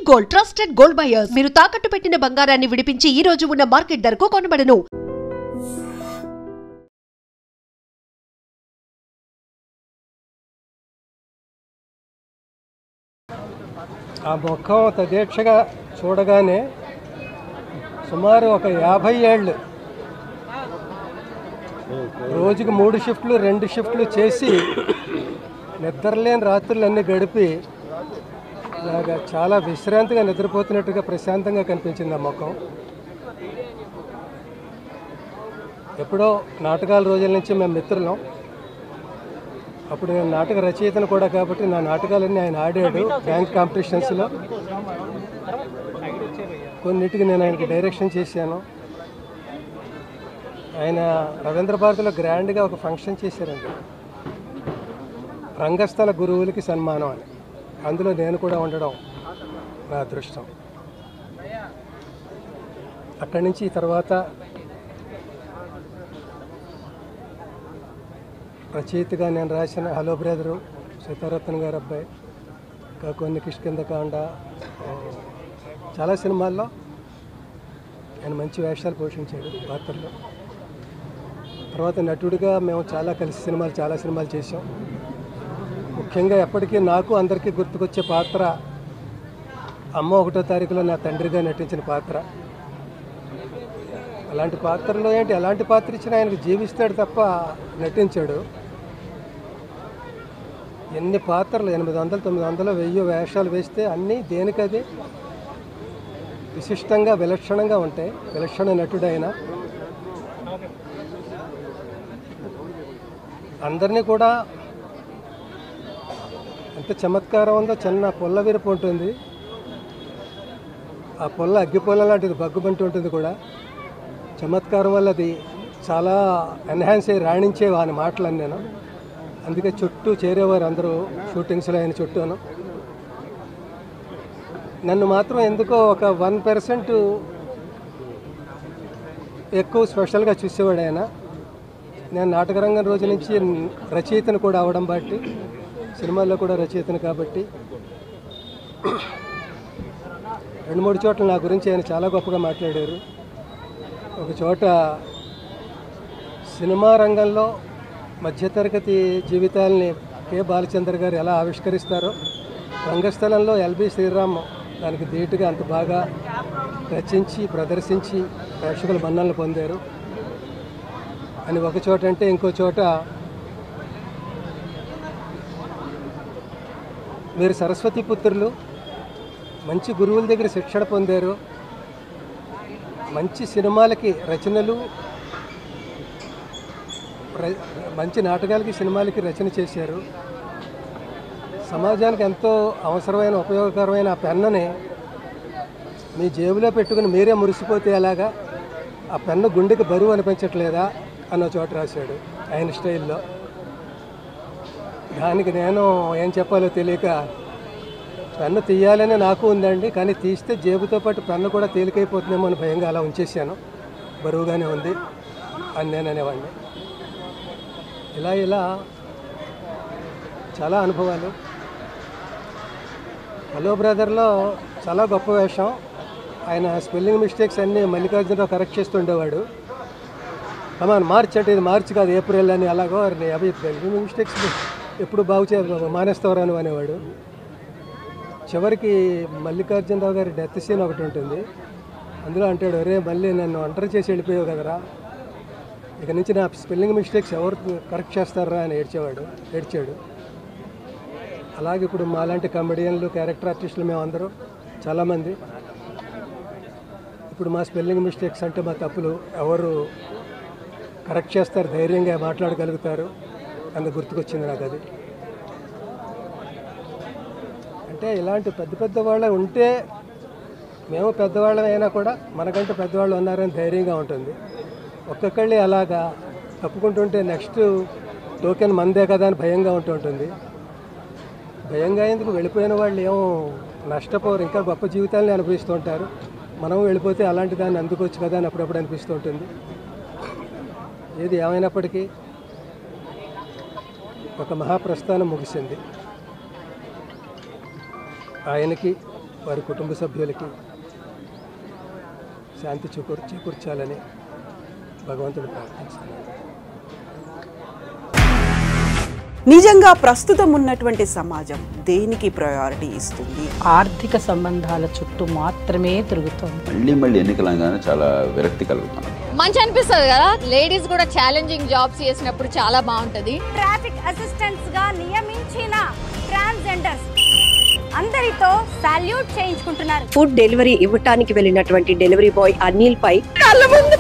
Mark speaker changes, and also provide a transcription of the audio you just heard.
Speaker 1: Gold trusted gold buyers. మీరు తాకట్టు పెట్టిన బంగారాన్ని విడిపించి ఈ రోజు ఉన్న మార్కెట్ ధరకు కొనబడను.
Speaker 2: ఆ ముఖం తదేక్షగా చూడగానే సుమారు ఒక 50 ఏళ్ళు రోజుకి 3 షిఫ్ట్లు 2 షిఫ్ట్లు చేసి నిద్రలేని రాత్రులన్నీ గడిపి ఇలాగా చాలా విశ్రాంతిగా నిద్రపోతున్నట్టుగా ప్రశాంతంగా కనిపించింది ఆ ముఖం. ఎప్పుడో నాటకాల రోజుల నుంచి మేము మిత్రులం. అప్పుడు నేను నాటక రచయితను కూడా కాబట్టి నా నాటకాలన్నీ ఆయన ఆడాడు బ్యాంక్ కాంపిటీషన్స్లో. కొన్నిటికి నేను ఆయనకి డైరెక్షన్ చేశాను. ఆయన రవీంద్ర భారతిలో గ్రాండ్గా ఒక ఫంక్షన్ చేశారండి, రంగస్థల గురువులకి సన్మానం అని. అందులో నేను కూడా ఉండడం నా అదృష్టం. అక్కడి నుంచి తర్వాత రచయితగా నేను రాసిన హలో బ్రదరు, సీతారత్న గారి అబ్బాయి, ఇంకా కొన్ని కిష్కిందకాండ, చాలా సినిమాల్లో ఆయన మంచి వేషాలు పోషించాడు పాత్రలో. తర్వాత నటుడిగా మేము చాలా సినిమాలు చేసాం. ముఖ్యంగా ఎప్పటికీ నాకు అందరికీ గుర్తుకొచ్చే పాత్ర అమ్మ 1వ తారీఖులో నా తండ్రిగా నటించిన పాత్ర. అలాంటి పాత్రలో ఎలాంటి పాత్ర ఇచ్చినా ఆయనకు జీవిస్తాడు తప్ప నటించాడు. ఎన్ని పాత్రలు 800, 900, 1000 వేషాలు వేస్తే అన్నీ దేనికది విశిష్టంగా విలక్షణంగా ఉంటాయి. విలక్షణ నటుడైన అందరినీ కూడా ఎంత చమత్కారం ఉందో. చిన్న పొల్ల విరుపు ఉంటుంది, ఆ పొల్ల అగ్గి పొల్ల లాంటిది బగ్గుబంటి ఉంటుంది కూడా. చమత్కారం వల్ల అది చాలా ఎన్హాన్స్ అయ్యి రాణించేవి ఆయన మాటలని. నేను అందుకే చుట్టూ చేరేవారు అందరూ షూటింగ్స్లో ఆయన చుట్టూను. నన్ను మాత్రం ఎందుకో ఒక 1% ఎక్కువ స్పెషల్గా చూసేవాడు ఆయన. నేను నాటకరంగం రోజు నుంచి రచయితను కూడా అవడం బట్టి, సినిమాల్లో కూడా రచయితను కాబట్టి 2-3 చోట్ల నా గురించి ఆయన చాలా గొప్పగా మాట్లాడారు. ఒక చోట సినిమా రంగంలో మధ్యతరగతి జీవితాలని కె బాలచంద్ర గారు ఎలా ఆవిష్కరిస్తారో, రంగస్థలంలో ఎల్బి శ్రీరామ్ దానికి ధీటుగా అంత బాగా రచించి ప్రదర్శించి ప్రేక్షకుల మన్ననలు పొందారు అని ఒక చోట అంటే, ఇంకో చోట మీరు సరస్వతి పుత్రులు, మంచి గురువుల దగ్గర శిక్షణ పొందారు, మంచి సినిమాలకి రచనలు, మంచి నాటకాలకి సినిమాలకి రచన చేశారు. సమాజానికి ఎంతో అవసరమైన ఉపయోగకరమైన ఆ పెన్నుని మీ జేబులో పెట్టుకుని మీరే మురిసిపోతే ఎలాగా, ఆ పెన్ను గుండెకి బరువు అనిపించట్లేదా అన్న చోట రాశాడు ఆయన స్టైల్లో. దానికి నేను ఏం చెప్పాలో తెలియక, పెన్ను తీయాలని నాకు ఉందండి, కానీ తీస్తే జేబుతో పాటు పెన్ను కూడా తేలికైపోతుందేమో అని భయంగా అలా ఉంచేసాను. బరువుగానే ఉంది అని నేను అనేవాడిని. ఇలా చాలా అనుభవాలు. హలో బ్రదర్లో చాలా గొప్ప వేషం. ఆయన స్పెల్లింగ్ మిస్టేక్స్ అన్నీ మల్లికార్జునరావు కరెక్ట్ చేస్తుండేవాడు. కమాన్ మార్చ్ అంటే ఇది మార్చి కాదు ఏప్రిల్ అని, అలాగో అవి స్పెల్లింగ్ మిస్టేక్స్ ఎప్పుడు బాగు చేయాలి మానేస్తావరాను అనేవాడు. చివరికి మల్లికార్జునరావు గారి డెత్ సీన్ ఒకటి ఉంటుంది, అందులో అంటాడు, అరే మళ్ళీ నన్ను ఒంటరి చేసి వెళ్ళిపోయావు కదరా, ఇక నుంచి నా స్పెల్లింగ్ మిస్టేక్స్ ఎవరు కరెక్ట్ చేస్తారా అని ఏడ్చాడు. అలాగే ఇప్పుడు మాలాంటి కమెడియన్లు, క్యారెక్టర్ ఆర్టిస్టులు మేమందరూ చాలామంది ఇప్పుడు మా స్పెల్లింగ్ మిస్టేక్స్ అంటే మా తప్పులు ఎవరు కరెక్ట్ చేస్తారు, ధైర్యంగా మాట్లాడగలుగుతారు అని గుర్తుకొచ్చింది నాకు. అది అంటే ఇలాంటి పెద్ద వాళ్ళే ఉంటే, మేము పెద్దవాళ్ళం అయినా కూడా మనకంటే పెద్దవాళ్ళు ఉన్నారని ధైర్యంగా ఉంటుంది. ఒక్కొక్కళ్ళే అలాగా తప్పుకుంటుంటే నెక్స్ట్ టోకెన్ మందే కదా అని భయంగా ఉంటుంటుంది. భయంగా ఎందుకు, వెళ్ళిపోయిన వాళ్ళు ఏమో నష్టపోరు, ఇంకా గొప్ప జీవితాలని అనుభవిస్తూ ఉంటారు. మనం వెళ్ళిపోతే అలాంటి దాన్ని అందుకోవచ్చు కదా అని అప్పుడప్పుడు అనిపిస్తూ ఉంటుంది. ఏది ఏమైనప్పటికీ ఒక మహాప్రస్థానం ముగిసింది. ఆయనకి వారి కుటుంబ సభ్యులకి శాంతి చేకూర్చాలని భగవంతుని ప్రార్థిస్తున్నాను.
Speaker 3: నిజంగా ప్రస్తుతం ఉన్నటువంటి సమాజం దేనికి ప్రయారిటీ ఇస్తుంది?
Speaker 4: ఆర్థిక సంబంధాల చుట్టూ మాత్రమే తిరుగుతోంది.
Speaker 5: మళ్ళీ ఎన్నికలంగానే చాలా విరక్తి కలుగుతున్నాం.
Speaker 6: మంచి అనిపిస్తుంది కదా, లేడీస్ కూడా ఛాలెంజింగ్ జాబ్స్ చేసినప్పుడు చాలా బాగుంటది.
Speaker 7: ట్రాఫిక్ అసిస్టెంట్స్ గా నియమించిన ట్రాన్స్జెండర్స్ అందరితో సాల్యూట్ చేయించుకుంటున్నారు.
Speaker 8: ఫుడ్ డెలివరీ ఇవ్వటానికి వెళ్ళినటువంటి డెలివరీ బాయ్ అనిల్ పై కళ్ళ ముందు